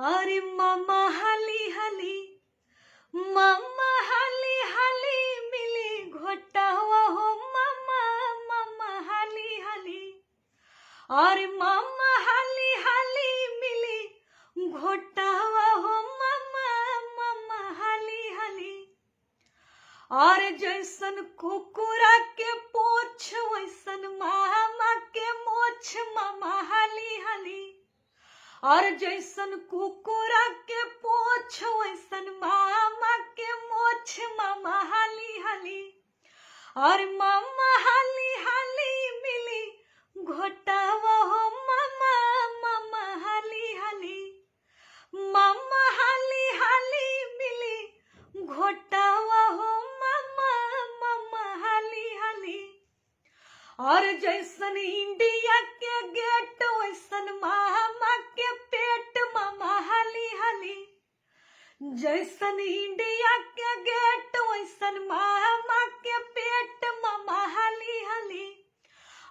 अरे मामा हाली हाली, मामा हाली हाली मिली घोटावा हो मामा, मामा हाली हाली। अरे मामा हाली हाली मिली घोटावा हो मामा, मामा हाली हाली। और जैसन कुकुरा के पोछ वैसन मामा के मोछ, मामा हाली हाली। और जैसन कुकुरा के पोछ वैसन मामा के मोछ, मामा हाली हाली। और मामा हाली हाली मिली घोटावा हो मामा, मामा हाली हाली। मामा हाली हाली मिली घोटावा हो मामा, मामा हाली हाली। और जैसन इंडिया के गेट वैसन मामा के पेट, मामा हाली हाली। जैसन इंडिया के गेट वैसन मामा के पेट, मामा हाली हाली।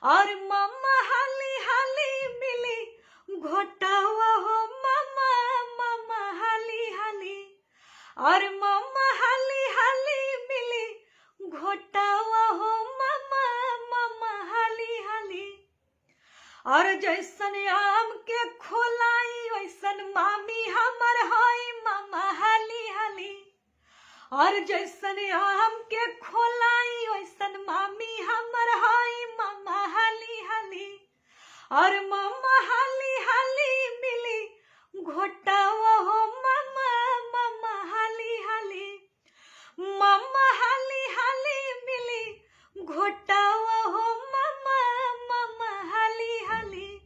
और मामा हाली हाली मिली घोटावा हो मामा, मामा हाली हाली। और मामा हाली हाली मिली घोटावा हो मामा, मामा हाली हाली। और जैसन आम के खोलाई वैसन मामी हमर होई, मामा हाली हाली। और जैसन आम के खोलाई वैसन मामी हमर होई, मामा हाली हाली। और मामा हाली हाली मिली घोटावा हो मामा, मामा हाली हाली। मामा हाली हाली मिली घोटावा हो मामा, मामा हाली हाली।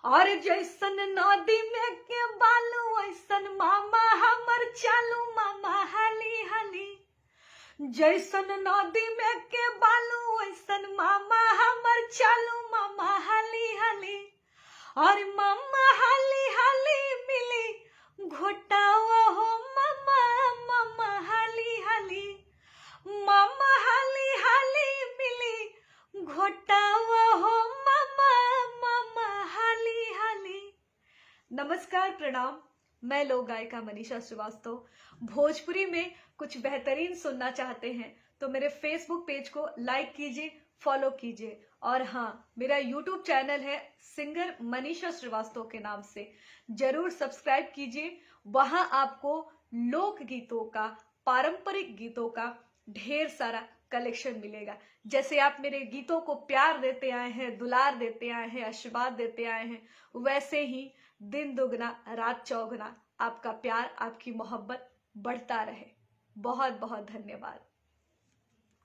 और जैसन नदी में के बालू वैसन मामा हमर चालू, मामा हाली हाली। जैसन नदी में के बालू वैसन मामा हमर चालू, मामा हाली हाली। और मामा हाली हाली मिली घोटावा हो मामा, मामा हाली हाली। मामा हाली हाली मिली घोटावा हो मामा, मामा हाली हाली। नमस्कार, प्रणाम। मैं लोक गायिका मनीषा श्रीवास्तव। भोजपुरी में कुछ बेहतरीन सुनना चाहते हैं तो मेरे फेसबुक पेज को लाइक कीजिए, फॉलो कीजिए। और हाँ, मेरा यूट्यूब चैनल है सिंगर मनीषा श्रीवास्तव के नाम से, जरूर सब्सक्राइब कीजिए। वहां आपको लोक गीतों का, पारंपरिक गीतों का ढेर सारा कलेक्शन मिलेगा। जैसे आप मेरे गीतों को प्यार देते आए हैं, दुलार देते आए हैं, आशीर्वाद देते आए हैं, वैसे ही दिन दुगना रात चौगुना आपका प्यार, आपकी मोहब्बत बढ़ता रहे। बहुत बहुत धन्यवाद।